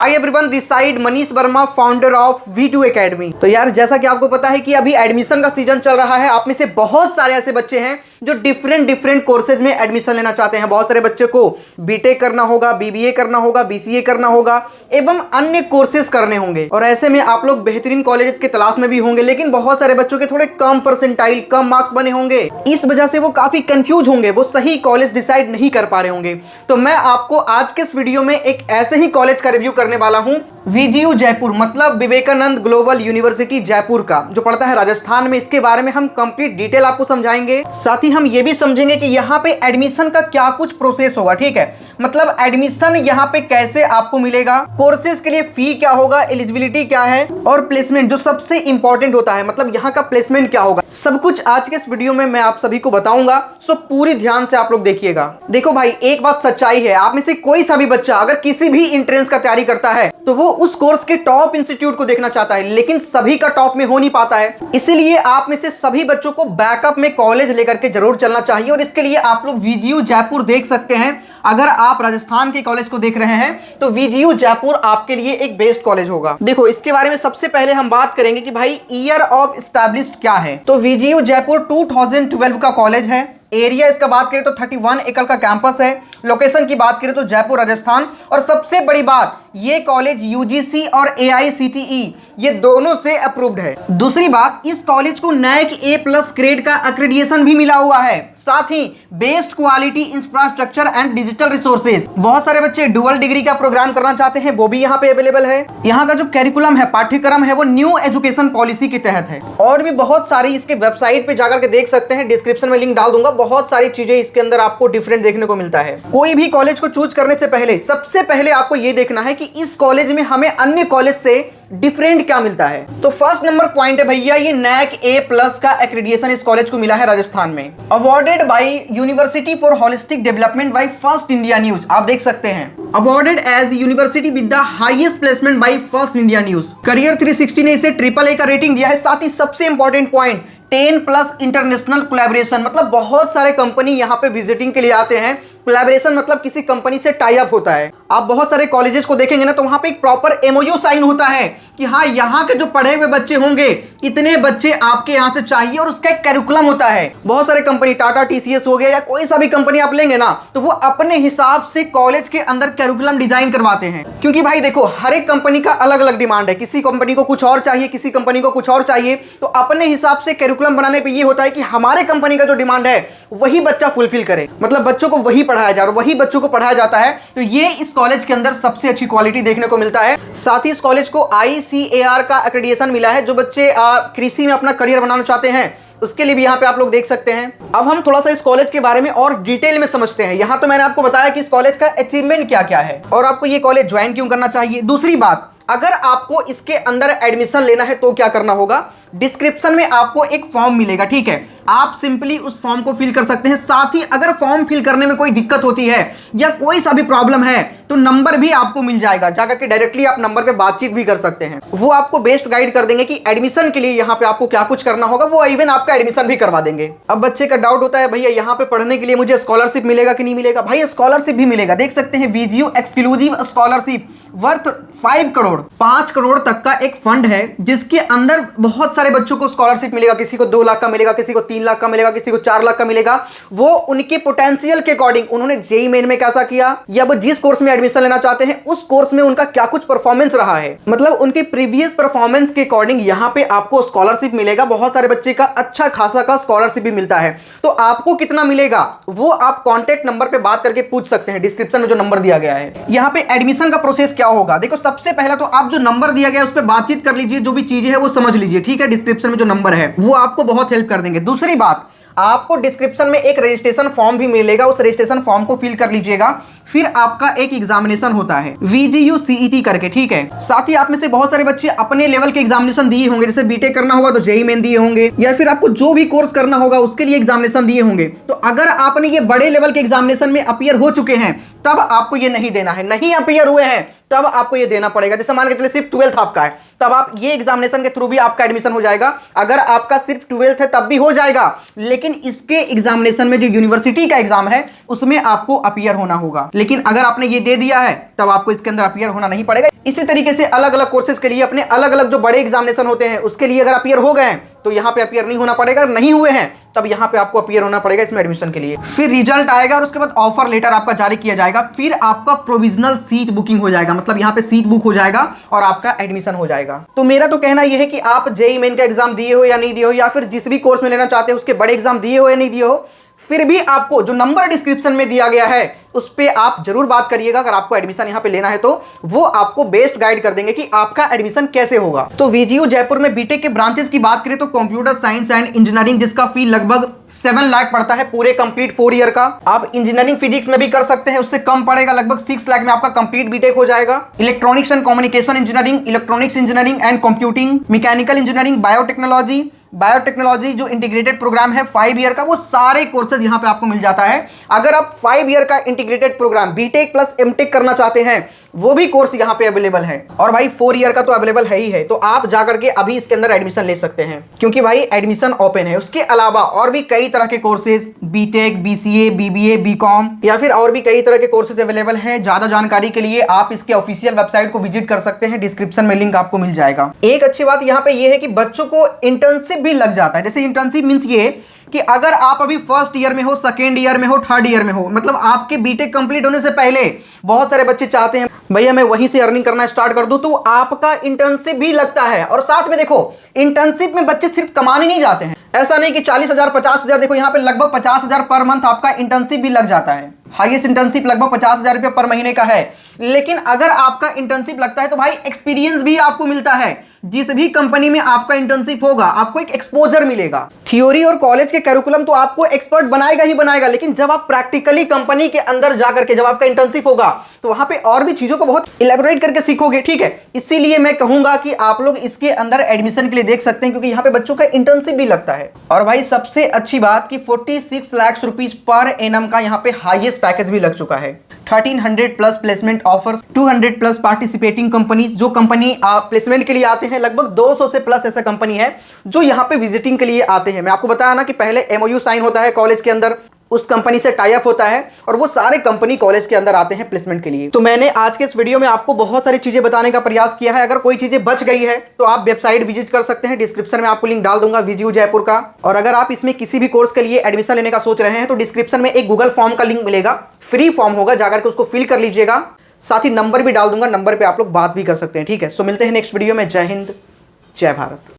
Hi everyone, this side Manish Verma, founder of V2 academy. तो यार जैसा कि आपको पता है कि अभी एडमिशन का सीजन चल रहा है। आप में से बहुत सारे ऐसे बच्चे हैं जो डिफरेंट कोर्सेज में एडमिशन लेना चाहते हैं। बहुत सारे बच्चे को बीटेक करना होगा, बीबीए करना होगा, बीसीए करना होगा एवं अन्य कोर्सेज करने होंगे। और ऐसे में आप लोग बेहतरीन कॉलेज की तलाश में भी होंगे, लेकिन बहुत सारे बच्चों के थोड़े कम परसेंटाइल, कम मार्क्स बने होंगे। इस वजह से वो काफी कंफ्यूज होंगे, वो सही कॉलेज डिसाइड नहीं कर पा रहे होंगे। तो मैं आपको आज के इस वीडियो में एक ऐसे ही कॉलेज का रिव्यू करने वाला हूं, VGU जयपुर, मतलब विवेकानंद ग्लोबल यूनिवर्सिटी जयपुर का, जो पड़ता है राजस्थान में। इसके बारे में हम कंप्लीट डिटेल आपको समझाएंगे। साथ ही हम ये भी समझेंगे कि यहाँ पे एडमिशन का क्या कुछ प्रोसेस होगा, ठीक है। मतलब एडमिशन यहाँ पे कैसे आपको मिलेगा, कोर्सेज के लिए फी क्या होगा, एलिजिबिलिटी क्या है, और प्लेसमेंट जो सबसे इंपॉर्टेंट होता है, मतलब यहाँ का प्लेसमेंट क्या होगा, सब कुछ आज के इस वीडियो में मैं आप सभी को बताऊंगा। सो पूरी ध्यान से आप लोग देखिएगा। देखो भाई, एक बात सच्चाई है, आप में से कोई सा भी बच्चा अगर किसी भी एंट्रेंस का तैयारी करता है तो वो उस कोर्स के टॉप इंस्टीट्यूट को देखना चाहता है, लेकिन सभी का टॉप में हो नहीं पाता है। इसीलिए आप में से सभी बच्चों को बैकअप में कॉलेज लेकर के जरूर चलना चाहिए। और इसके लिए आप लोग VGU जयपुर देख सकते हैं। अगर आप राजस्थान के कॉलेज को देख रहे हैं तो VGU जयपुर आपके लिए एक बेस्ट कॉलेज होगा। देखो, इसके बारे में सबसे पहले हम बात करेंगे कि भाई ईयर ऑफ एस्टैब्लिश्ड क्या है। तो VGU जयपुर 2012 का कॉलेज है। एरिया इसका बात करें तो 31 एकड़ का कैंपस है। लोकेशन की बात करें तो जयपुर राजस्थान। और सबसे बड़ी बात, ये कॉलेज UGC और AICTE ये दोनों से अप्रूव्ड है। दूसरी बात, इस कॉलेज को NAC A+ ग्रेड का एक्रेडिटेशन भी मिला हुआ है। साथ ही best quality infrastructure and digital resources. बहुत सारे बच्चे डुअल डिग्री का प्रोग्राम करना चाहते हैं, वो भी यहाँ पे अवेलेबल है। यहाँ का जो कैरिकुलम है, पाठ्यक्रम है, वो न्यू एजुकेशन पॉलिसी के तहत है। और भी बहुत सारी इसके वेबसाइट पे जाकर के देख सकते हैं, डिस्क्रिप्शन में लिंक डाल दूंगा। बहुत सारी चीजें इसके अंदर आपको डिफरेंट देखने को मिलता है। कोई भी कॉलेज को चूज करने से पहले सबसे पहले आपको ये देखना है कि इस कॉलेज में हमें अन्य कॉलेज से डिफरेंट क्या मिलता है। तो फर्स्ट नंबर पॉइंट है भैया, ये NAC A+ का एक्रेडिटेशन इस कॉलेज को मिला है राजस्थान में। Awarded by university for holistic development by First India News, आप देख सकते हैं। Awarded as university with the highest placement by First India News. Career 360 ने इसे AAA का रेटिंग दिया है। साथ ही सबसे इंपॉर्टेंट पॉइंट, 10+ इंटरनेशनल कोलैबोरेशन, मतलब बहुत सारे कंपनी यहाँ पे विजिटिंग के लिए आते हैं। कोलैबोरेशन मतलब किसी कंपनी से टाई अप होता है। आप बहुत सारे कॉलेजेस को देखेंगे ना, तो वहां पे एक प्रॉपर MOU साइन होता है कि हाँ, यहाँ के जो पढ़े हुए बच्चे होंगे, इतने बच्चे आपके यहाँ से चाहिए, और उसका एक कैरिकुलम होता है। बहुत सारे कंपनी, टाटा, TCS हो गया या कोई सा भी कंपनी आप लेंगे ना, तो वो अपने हिसाब से कॉलेज के अंदर कैरिकुलम डिजाइन करवाते हैं। क्योंकि भाई देखो, हर एक कंपनी का अलग अलग डिमांड है। किसी कंपनी को कुछ और चाहिए, किसी कंपनी को कुछ और चाहिए। तो अपने हिसाब से कैरिकुलम बनाने पर यह होता है कि हमारे कंपनी का जो डिमांड है वही बच्चा फुलफिल करे, मतलब बच्चों को वही पढ़ाया जा रहा है, वही बच्चों को पढ़ाया जाता है। तो ये इस कॉलेज के अंदर सबसे अच्छी क्वालिटी देखने को मिलता है। साथ ही इस कॉलेज को ICAR का एक्रेडिटेशन मिला है। जो बच्चे कृषि में अपना करियर बनाना चाहते हैं, उसके लिए भी यहाँ पे आप लोग देख सकते हैं। अब हम थोड़ा सा इस कॉलेज के बारे में और डिटेल में समझते हैं। यहाँ तो मैंने आपको बताया कि इस कॉलेज का अचीवमेंट क्या क्या है और आपको ये कॉलेज ज्वाइन क्यों करना चाहिए। दूसरी बात, अगर आपको इसके अंदर एडमिशन लेना है तो क्या करना होगा। डिस्क्रिप्शन में आपको एक फॉर्म मिलेगा, ठीक है। आप सिंपली उस फॉर्म को फिल कर सकते हैं। साथ ही अगर फॉर्म फिल करने में कोई दिक्कत होती है या कोई सा भी प्रॉब्लम है तो नंबर भी आपको मिल जाएगा। जाकर के डायरेक्टली आप नंबर पे बातचीत भी कर सकते हैं। वो आपको बेस्ट गाइड कर देंगे कि एडमिशन के लिए यहाँ पे आपको क्या कुछ करना होगा। वो इवन आपका एडमिशन भी करवा देंगे। अब बच्चे का डाउट होता है, भैया यहाँ पे पढ़ने के लिए मुझे स्कॉलरशिप मिलेगा कि नहीं मिलेगा। भाई स्कॉलरशिप भी मिलेगा, देख सकते हैं। VGU exclusive scholarship worth 5 crore, 5 crore तक का एक फंड है, जिसके अंदर बहुत सारे बच्चों को स्कॉलरशिप मिलेगा। किसी को 2 लाख का मिलेगा, किसी को 3 लाख का मिलेगा, किसी को 4 लाख का मिलेगा। वो उनके पोटेंशियल के अकॉर्डिंग, उन्होंने JEE मेन में कैसा किया या वो जिस कोर्स में एडमिशन लेना चाहते हैं उस कोर्स में उनका क्या कुछ परफॉर्मेंस रहा है, मतलब उनके प्रीवियस परफॉर्मेंस के अकॉर्डिंग यहाँ पे आपको स्कॉलरशिप मिलेगा। बहुत सारे बच्चे का अच्छा खासा का स्कॉलरशिप भी मिलता है। तो आपको कितना मिलेगा वो आप कॉन्टेक्ट नंबर पे बात करके पूछ सकते हैं, डिस्क्रिप्शन में जो नंबर दिया गया है। यहाँ पे एडमिशन का प्रोसेस क्या होगा, देखो सबसे पहला तो आप जो नंबर दिया गया है उस पर बातचीत कर लीजिए, जो भी चीजें है वो समझ लीजिए, ठीक है। डिस्क्रिप्शन में जो नंबर है वो आपको बहुत हेल्प कर देंगे। दूसरी बात, आपको डिस्क्रिप्शन में एक रजिस्ट्रेशन फॉर्म भी मिलेगा, उस रजिस्ट्रेशन फॉर्म को फिल कर लीजिएगा। फिर आपका एक एग्जामिनेशन होता है VGU CET करके, ठीक है। साथ ही आप में से बहुत सारे बच्चे अपने लेवल के एग्जामिनेशन दिए होंगे, जैसे बीटेक करना होगा तो JEE मेन दिए होंगे, या फिर आपको जो भी कोर्स करना होगा उसके लिए एग्जामिनेशन दिए होंगे। तो अगर आपने ये बड़े लेवल के एग्जामिनेशन में अपीयर हो चुके हैं तब आपको ये नहीं देना है। नहीं अपीयर हुए हैं तब आपको ये देना पड़ेगा। जैसे मान के चलिए सिर्फ 12th आपका है, तब आप ये एग्जामिनेशन के थ्रू भी आपका एडमिशन हो जाएगा। अगर आपका सिर्फ 12th है तब भी हो जाएगा, लेकिन इसके एग्जामिनेशन में जो यूनिवर्सिटी का एग्जाम है उसमें आपको अपीयर होना होगा। लेकिन अगर आपने ये दे दिया है तब आपको इसके अंदर अपीयर होना नहीं पड़ेगा। इसी तरीके से अलग अलग कोर्सेज के लिए अपने अलग अलग जो बड़े एग्जामिनेशन होते हैं उसके लिए अगर अपीयर हो गए तो यहाँ पे अपीयर नहीं होना पड़ेगा, नहीं हुए हैं तब यहाँ पे आपको अपीयर होना पड़ेगा इसमें एडमिशन के लिए। फिर रिजल्ट आएगा और उसके बाद ऑफर लेटर आपका जारी किया जाएगा, फिर आपका प्रोविजनल सीट बुकिंग हो जाएगा, मतलब यहाँ पे सीट बुक हो जाएगा और आपका एडमिशन हो जाएगा। तो मेरा तो कहना यह है कि आप जेईई मेन का एग्जाम दिए हो या नहीं दिए हो, या फिर जिस भी कोर्स में लेना चाहते हो उसके बड़े एग्जाम दिए हो या नहीं दिए हो, फिर भी आपको जो नंबर डिस्क्रिप्शन में दिया गया है उस पे आप जरूर बात करिएगा। अगर आपको एडमिशन यहाँ पे लेना है तो वो आपको बेस्ट गाइड कर देंगे कि आपका एडमिशन कैसे होगा। तो वीजीयू जयपुर में बीटेक के ब्रांचेस की बात करें तो कंप्यूटर साइंस एंड इंजीनियरिंग, जिसका फी लगभग 7 लाख पड़ता है पूरे कंप्लीट 4 ईयर का। आप इंजीनियरिंग फिजिक्स में भी कर सकते हैं, उससे कम पड़ेगा, लगभग 6 लाख में आपका कंप्लीट बीटेक हो जाएगा। Electronics and communication engineering, electronics engineering and computing, mechanical engineering, biotechnology जो इंटीग्रेटेड प्रोग्राम है 5 ईयर का, वो सारे कोर्सेज यहाँ पे आपको मिल जाता है। अगर आप 5 ईयर का integrated programme BTech plus MTech करना चाहते हैं वो भी कोर्स यहाँ पे अवेलेबल है, और भाई 4 ईयर का तो अवेलेबल है ही है। तो आप जाकर के अभी इसके अंदर एडमिशन ले सकते हैं क्योंकि भाई एडमिशन ओपन है। उसके अलावा और भी कई तरह के courses, BTech, BCA, BBA, BCom या फिर और भी कई तरह के कोर्सेज अवेलेबल हैं। ज्यादा जानकारी के लिए आप इसके ऑफिशियल वेबसाइट को विजिट कर सकते हैं, डिस्क्रिप्शन में लिंक आपको मिल जाएगा। एक अच्छी बात यहाँ पे ये है कि बच्चों को इंटर्नशिप भी लग जाता है। जैसे इंटर्नशिप मीन्स ये कि अगर आप अभी फर्स्ट ईयर में हो, सेकेंड ईयर में हो, थर्ड ईयर में हो, मतलब आपके बीटेक कंप्लीट होने से पहले बहुत सारे बच्चे चाहते हैं भैया मैं वहीं से अर्निंग करना स्टार्ट कर दूं, तो आपका इंटर्नशिप भी लगता है। और साथ में देखो इंटर्नशिप में बच्चे सिर्फ कमाने नहीं जाते हैं, ऐसा नहीं कि 40,000 50,000, देखो यहाँ पे लगभग 50,000 पर मंथ आपका इंटर्नशिप भी लग जाता है। हाईएस्ट इंटर्नशिप लगभग 50,000 रुपये पर महीने का है। लेकिन अगर आपका इंटर्नशिप लगता है तो भाई एक्सपीरियंस भी आपको मिलता है। जिस भी कंपनी में आपका इंटर्नशिप होगा आपको एक एक्सपोजर मिलेगा। थ्योरी और कॉलेज के करिकुलम तो आपको एक्सपर्ट बनाएगा ही बनाएगा, लेकिन जब आप प्रैक्टिकली कंपनी के अंदर जाकर के जब आपका इंटर्नशिप होगा तो वहां पे और भी चीजों को बहुत इलेबोरेट करके सीखोगे, ठीक है। इसीलिए मैं कहूंगा कि आप लोग इसके अंदर एडमिशन के लिए देख सकते हैं क्योंकि यहाँ पे बच्चों का इंटर्नशिप भी लगता है। और भाई सबसे अच्छी बात कि 46 लाख रुपीज पर एनम का यहाँ पे हाईएस्ट पैकेज भी लग चुका है। 1300 plus placement offers, 200 plus participating company, जो कंपनी प्लेसमेंट के लिए आते हैं लगभग 200 से प्लस ऐसा कंपनी है जो यहाँ पे विजिटिंग के लिए आते हैं। मैं आपको बताया ना कि पहले एमओयू साइन होता है कॉलेज के अंदर, उस कंपनी से टाई अप होता है और वो सारे कंपनी कॉलेज के अंदर आते हैं प्लेसमेंट के लिए। तो मैंने आज के इस वीडियो में आपको बहुत सारी चीजें बताने का प्रयास किया है। अगर कोई चीजें बच गई है तो आप वेबसाइट विजिट कर सकते हैं, डिस्क्रिप्शन में आपको लिंक डाल दूंगा वीजीयू जयपुर का। और अगर आप इसमें किसी भी कोर्स के लिए एडमिशन लेने का सोच रहे हैं तो डिस्क्रिप्शन में एक गूगल फॉर्म का लिंक मिलेगा, फ्री फॉर्म होगा, जाकर के उसको फिल कर लीजिएगा। साथ ही नंबर भी डाल दूंगा, नंबर पर आप लोग बात भी कर सकते हैं, ठीक है। सो मिलते हैं नेक्स्ट वीडियो में। जय हिंद, जय भारत।